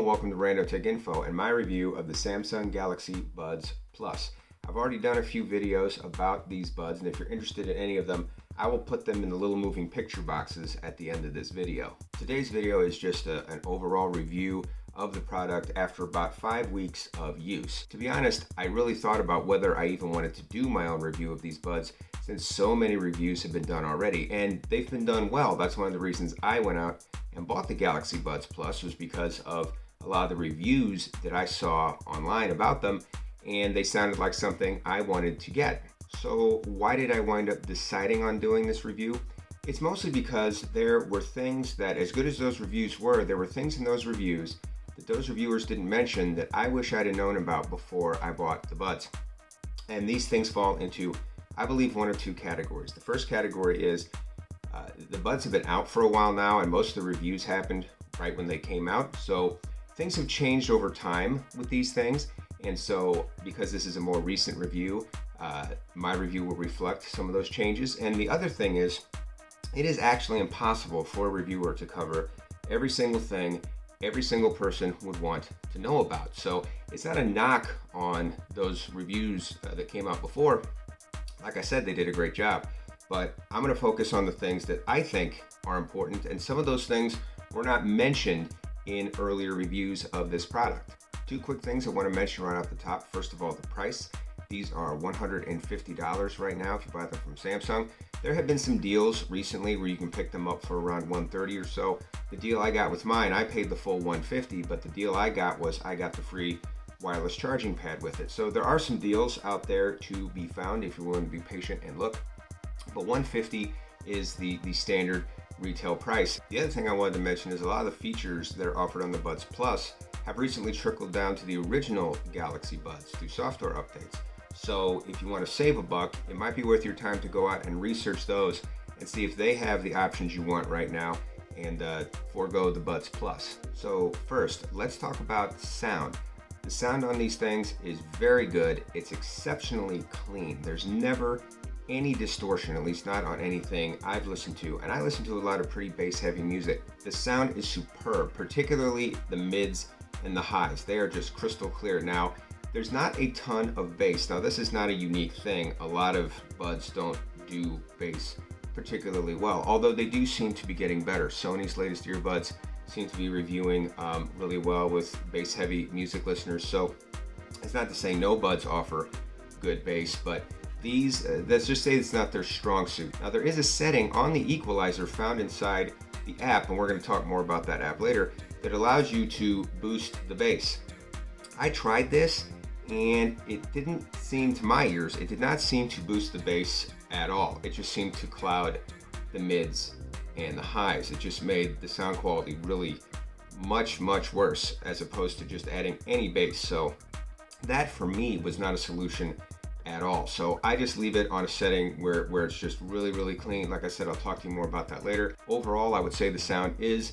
welcome to Rando Tech Info and my review of the Samsung Galaxy Buds Plus. I've already done a few videos about these buds, and if you're interested in any of them, I will put them in the little moving picture boxes at the end of this video. Today's video is just an overall review of the product after about 5 weeks of use. To be honest, I really thought about whether I even wanted to do my own review of these buds since so many reviews have been done already, and they've been done well. That's one of the reasons I went out and bought the Galaxy Buds Plus, was because of a lot of the reviews that I saw online about them, and they sounded like something I wanted to get. So why did I wind up deciding on doing this review? It's mostly because there were things that, as good as those reviews were, there were things in those reviews that those reviewers didn't mention that I wish I'd have known about before I bought the buds. And these things fall into, I believe, one or two categories. The first category is the buds have been out for a while now, and most of the reviews happened right when they came out. So things have changed over time with these things. And so because this is a more recent review, my review will reflect some of those changes. And the other thing is, it is actually impossible for a reviewer to cover every single thing every single person would want to know about. So it's not a knock on those reviews that came out before. Like I said, they did a great job, but I'm going to focus on the things that I think are important, and some of those things were not mentioned in earlier reviews of this product. Two quick things I want to mention right off the top. First of all, the price. These are $150 right now if you buy them from Samsung. There have been some deals recently where you can pick them up for around $130 or so. The deal I got with mine, I paid the full $150, but the deal I got was I got the free wireless charging pad with it. So there are some deals out there to be found if you're willing to be patient and look. But $150 is the standard retail price. The other thing I wanted to mention is a lot of the features that are offered on the Buds Plus have recently trickled down to the original Galaxy Buds through software updates. So if you want to save a buck, it might be worth your time to go out and research those and see if they have the options you want right now, and forego the Buds Plus. So first, let's talk about sound. The sound on these things is very good. It's exceptionally clean. There's never any distortion, at least not on anything I've listened to. And I listen to a lot of pretty bass heavy music. The sound is superb, particularly the mids and the highs. They are just crystal clear. Now, there's not a ton of bass. Now, this is not a unique thing. A lot of buds don't do bass particularly well, although they do seem to be getting better. Sony's latest earbuds seem to be reviewing really well with bass heavy music listeners. So it's not to say no buds offer good bass, but these, let's just say it's not their strong suit. Now, there is a setting on the equalizer found inside the app, and we're going to talk more about that app later, that allows you to boost the bass. I tried this, and it didn't seem, to my ears, it did not seem to boost the bass at all. It just seemed to cloud the mids and the highs. It just made the sound quality really much worse, as opposed to just adding any bass. So that for me was not a solution at all. So I just leave it on a setting where it's just really clean. Like I said, I'll talk to you more about that later. Overall, I would say the sound is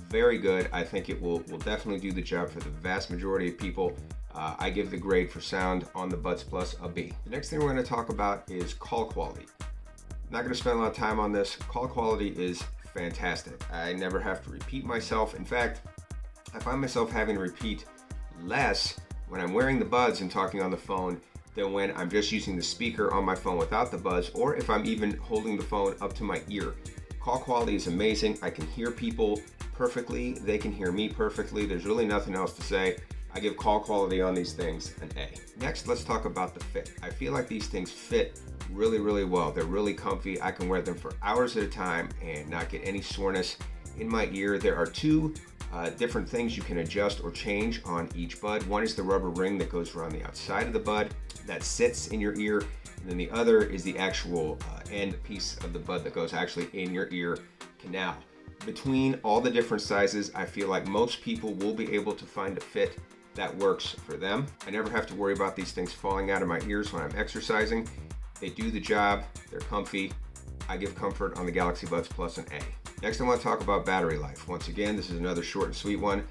very good. I think it will definitely do the job for the vast majority of people. I give the grade for sound on the Buds Plus a B. The next thing we're going to talk about is call quality. I'm not going to spend a lot of time on this. Call quality is fantastic. I never have to repeat myself. In fact, I find myself having to repeat less when I'm wearing the buds and talking on the phone than when I'm just using the speaker on my phone without the buds, or if I'm even holding the phone up to my ear. Call quality is amazing. I can hear people perfectly. They can hear me perfectly. There's really nothing else to say. I give call quality on these things an A. Next, let's talk about the fit. I feel like these things fit really well. They're really comfy. I can wear them for hours at a time and not get any soreness in my ear. There are two different things you can adjust or change on each bud. One is the rubber ring that goes around the outside of the bud that sits in your ear, and then the other is the actual end piece of the bud that goes actually in your ear canal. Between all the different sizes, I feel like most people will be able to find a fit that works for them. I never have to worry about these things falling out of my ears when I'm exercising. They do the job. They're comfy. I give comfort on the Galaxy Buds Plus an A. Next, I want to talk about battery life. Once again, this is another short and sweet one.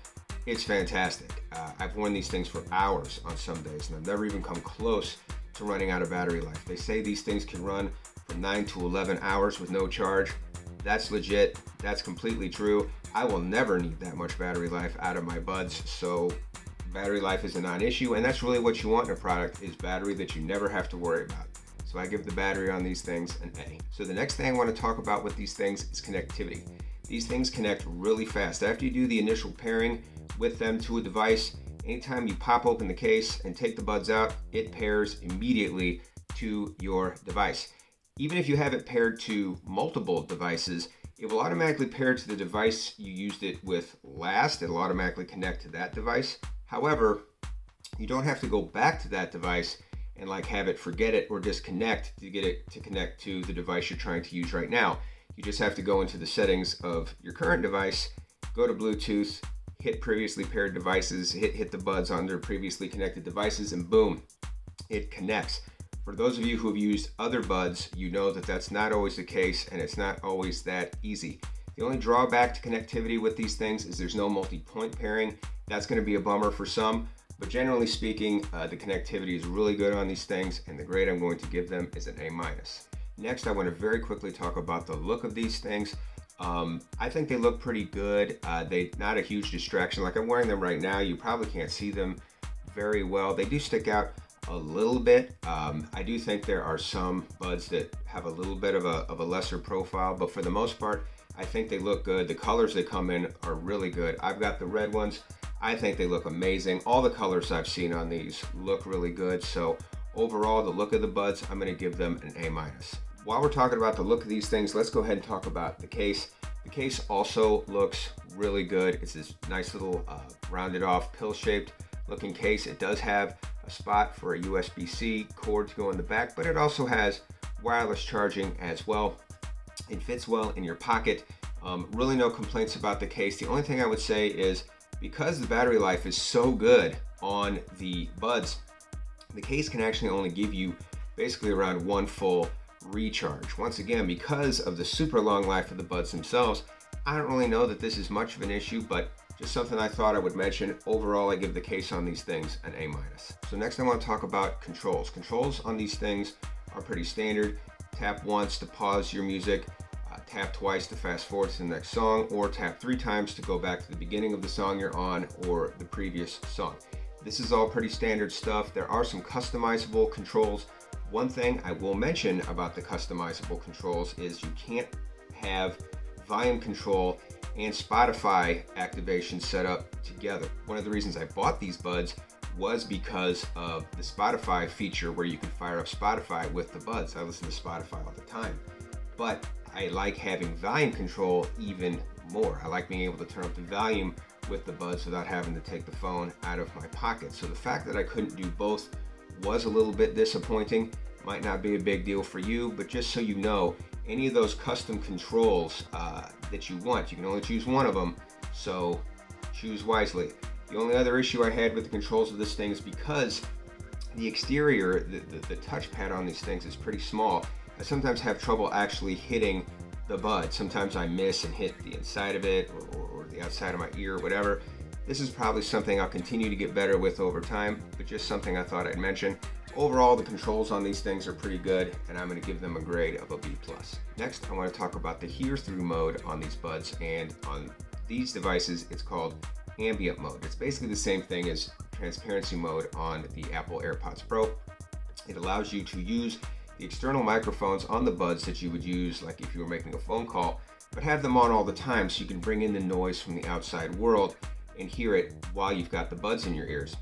It's fantastic. I've worn these things for hours on some days, and I've never even come close to running out of battery life. They say these things can run from 9 to 11 hours with no charge. That's legit. That's completely true. I will never need that much battery life out of my buds, so battery life is a non-issue, and that's really what you want in a product, is battery that you never have to worry about. So I give the battery on these things an A. So the next thing I want to talk about with these things is connectivity. These things connect really fast. After you do the initial pairing with them to a device, anytime you pop open the case and take the buds out, it pairs immediately to your device. Even if you have it paired to multiple devices, it will automatically pair to the device you used it with last. It'll automatically connect to that device. However, you don't have to go back to that device and like have it forget it or disconnect to get it to connect to the device you're trying to use right now. You just have to go into the settings of your current device, go to Bluetooth, hit previously paired devices, hit the buds on their previously connected devices, and boom, it connects. For those of you who have used other buds, you know that that's not always the case, and it's not always that easy. The only drawback to connectivity with these things is there's no multi-point pairing. That's going to be a bummer for some, but generally speaking, the connectivity is really good on these things, and the grade I'm going to give them is an A-. Next, I want to very quickly talk about the look of these things. I think they look pretty good. They're not a huge distraction. Like I'm wearing them right now. You probably can't see them very well. They do stick out a little bit. I do think there are some buds that have a little bit of a lesser profile, but for the most part, I think they look good. The colors they come in are really good. I've got the red ones. I think they look amazing. All the colors I've seen on these look really good. So overall, the look of the buds, I'm going to give them an A-. While we're talking about the look of these things, let's go ahead and talk about the case. The case also looks really good. It's this nice little rounded off pill-shaped looking case. It does have a spot for a USB-C cord to go in the back, but it also has wireless charging as well. It fits well in your pocket. Really no complaints about the case. The only thing I would say is because the battery life is so good on the buds, the case can actually only give you basically around one full recharge. Once again, because of the super long life of the buds themselves, I don't really know that this is much of an issue, but just something I thought I would mention. Overall, I give the case on these things an A-. So next I want to talk about controls. Controls on these things are pretty standard. Tap once to pause your music, tap twice to fast forward to the next song, or tap 3 times to go back to the beginning of the song you're on or the previous song. This is all pretty standard stuff. There are some customizable controls. One thing I will mention about the customizable controls is you can't have volume control and Spotify activation set up together. One of the reasons I bought these buds was because of the Spotify feature where you can fire up Spotify with the buds. I listen to Spotify all the time, but I like having volume control even more. I like being able to turn up the volume with the buds without having to take the phone out of my pocket. So the fact that I couldn't do both was a little bit disappointing. Might not be a big deal for you, but just so you know, any of those custom controls that you want, you can only choose one of them, so choose wisely. The only other issue I had with the controls of this thing is because the exterior, the touchpad on these things is pretty small. I sometimes have trouble actually hitting the bud. Sometimes I miss and hit the inside of it or the outside of my ear, whatever. This is probably something I'll continue to get better with over time, but just something I thought I'd mention. Overall, the controls on these things are pretty good, and I'm going to give them a grade of a B+. Next, I want to talk about the hear-through mode on these buds, and on these devices, it's called Ambient Mode. It's basically the same thing as transparency mode on the Apple AirPods Pro. It allows you to use the external microphones on the buds that you would use like if you were making a phone call, but have them on all the time so you can bring in the noise from the outside world and hear it while you've got the buds in your ears.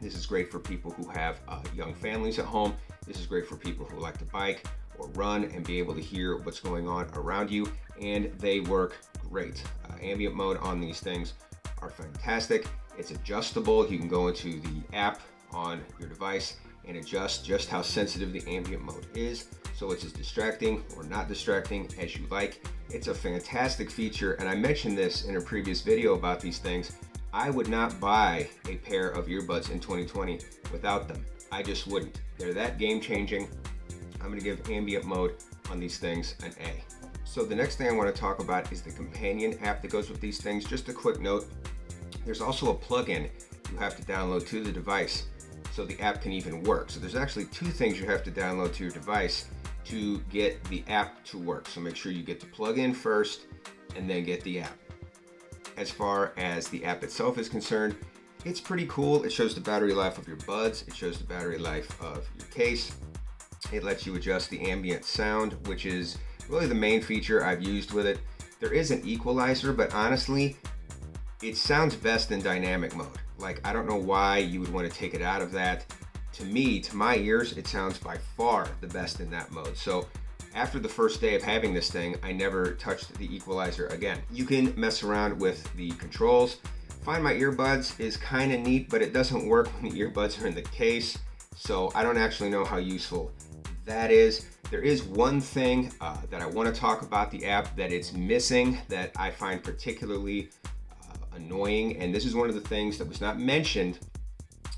This is great for people who have young families at home. This is great for people who like to bike or run and be able to hear what's going on around you, and they work great. Ambient mode on these things are fantastic. It's adjustable. You can go into the app on your device and adjust just how sensitive the ambient mode is, so it's as distracting or not distracting as you like. It's a fantastic feature, and I mentioned this in a previous video about these things. I would not buy a pair of earbuds in 2020 without them. I just wouldn't. They're that game changing. I'm going to give ambient mode on these things an A. So the next thing I want to talk about is the companion app that goes with these things. Just a quick note, there's also a plugin you have to download to the device so the app can even work. So there's actually 2 things you have to download to your device to get the app to work. So make sure you get the plugin first and then get the app. As far as the app itself is concerned, it's pretty cool. It shows the battery life of your buds. It shows the battery life of your case. It lets you adjust the ambient sound, which is really the main feature I've used with it. There is an equalizer, but honestly, it sounds best in dynamic mode. Like, I don't know why you would want to take it out of that. To me, to my ears, it sounds by far the best in that mode. So after the first day of having this thing, I never touched the equalizer again. You can mess around with the controls. Find My Earbuds is kind of neat, but it doesn't work when the earbuds are in the case. So I don't actually know how useful that is. There is one thing that I want to talk about the app that it's missing that I find particularly annoying. And this is one of the things that was not mentioned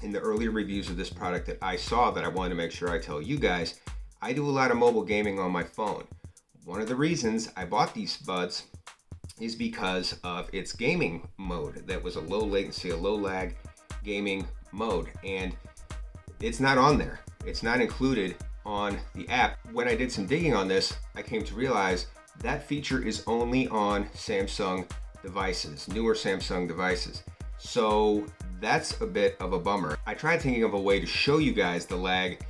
in the earlier reviews of this product that I saw that I wanted to make sure I tell you guys. I do a lot of mobile gaming on my phone. One of the reasons I bought these buds is because of its gaming mode. That was a low latency, a low lag gaming mode, and it's not on there. It's not included on the app. When I did some digging on this, I came to realize that feature is only on Samsung devices, newer Samsung devices. So that's a bit of a bummer. I tried thinking of a way to show you guys the lag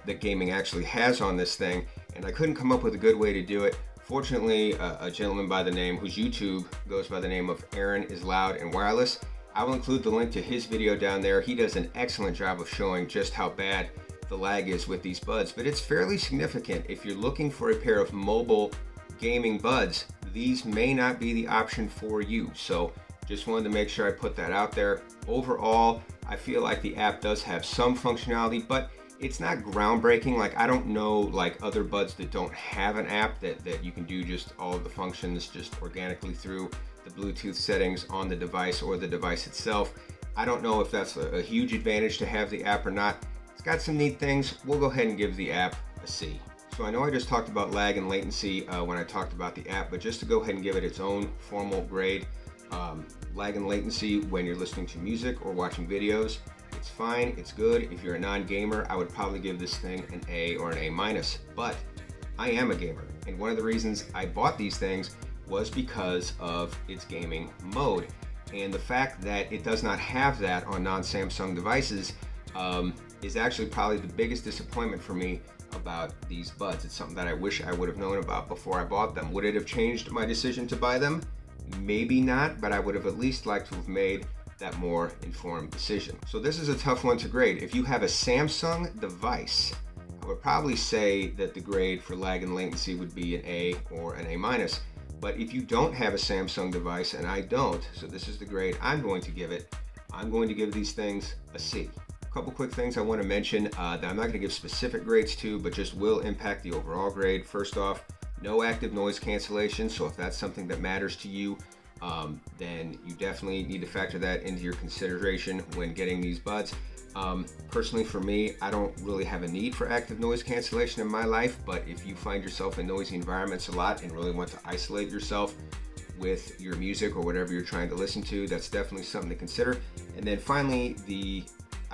that gaming actually has on this thing, and I couldn't come up with a good way to do it. Fortunately, a gentleman by the name, whose YouTube goes by the name of Aaron is Loud and Wireless, I will include the link to his video down there. He does an excellent job of showing just how bad the lag is with these buds, but it's fairly significant. If you're looking for a pair of mobile gaming buds, these may not be the option for you. So just wanted to make sure I put that out there. Overall, I feel like the app does have some functionality, but it's not groundbreaking. Like, I don't know like other buds that don't have an app that you can do just all of the functions just organically through the Bluetooth settings on the device or the device itself. I don't know if that's a huge advantage to have the app or not. It's got some neat things. We'll go ahead and give the app a C. So I know I just talked about lag and latency when I talked about the app, but just to go ahead and give it its own formal grade, lag and latency when you're listening to music or watching videos, it's fine, it's good. If you're a non-gamer, I would probably give this thing an A or an A-, but I am a gamer. And one of the reasons I bought these things was because of its gaming mode. And the fact that it does not have that on non-Samsung devices is actually probably the biggest disappointment for me about these buds. It's something that I wish I would have known about before I bought them. Would it have changed my decision to buy them? Maybe not, but I would have at least liked to have made that more informed decision. So this is a tough one to grade. If you have a Samsung device, I would probably say that the grade for lag and latency would be an A or an A-. But if you don't have a Samsung device, and I don't, so this is the grade I'm going to give it, I'm going to give these things a C. A couple quick things I want to mention that I'm not going to give specific grades to, but just will impact the overall grade. First off, no active noise cancellation. So if that's something that matters to you, then you definitely need to factor that into your consideration when getting these buds. Personally, for me, I don't really have a need for active noise cancellation in my life, but if you find yourself in noisy environments a lot and really want to isolate yourself with your music or whatever you're trying to listen to, that's definitely something to consider. And then finally, the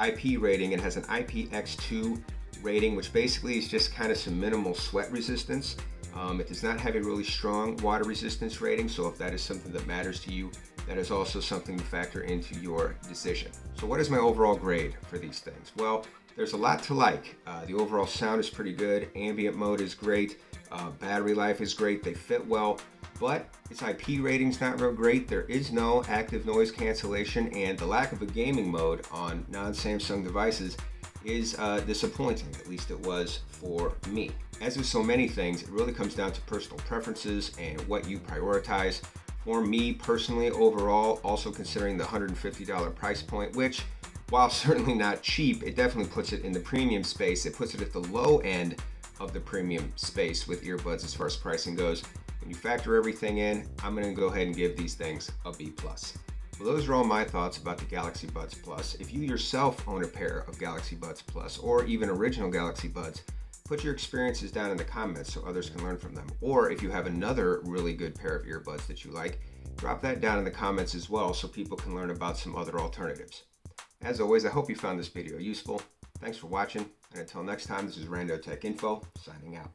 IP rating. It has an IPX2 rating, which basically is just kind of some minimal sweat resistance. It does not have a really strong water resistance rating, so if that is something that matters to you, that is also something to factor into your decision. So what is my overall grade for these things? Well, there's a lot to like. The overall sound is pretty good. Ambient mode is great. Battery life is great. They fit well, but its IP rating's not real great. There is no active noise cancellation, and the lack of a gaming mode on non-Samsung devices is disappointing. At least it was for me. As with so many things, it really comes down to personal preferences and what you prioritize. For me personally, overall, also considering the $150 price point, which, while certainly not cheap, it definitely puts it in the premium space. It puts it at the low end of the premium space with earbuds as far as pricing goes. When you factor everything in, I'm going to go ahead and give these things a B+. Well, those are all my thoughts about the Galaxy Buds Plus. If you yourself own a pair of Galaxy Buds Plus or even original Galaxy Buds, put your experiences down in the comments so others can learn from them. Or if you have another really good pair of earbuds that you like, drop that down in the comments as well so people can learn about some other alternatives. As always, I hope you found this video useful. Thanks for watching, and until next time, this is Rando Tech Info, signing out.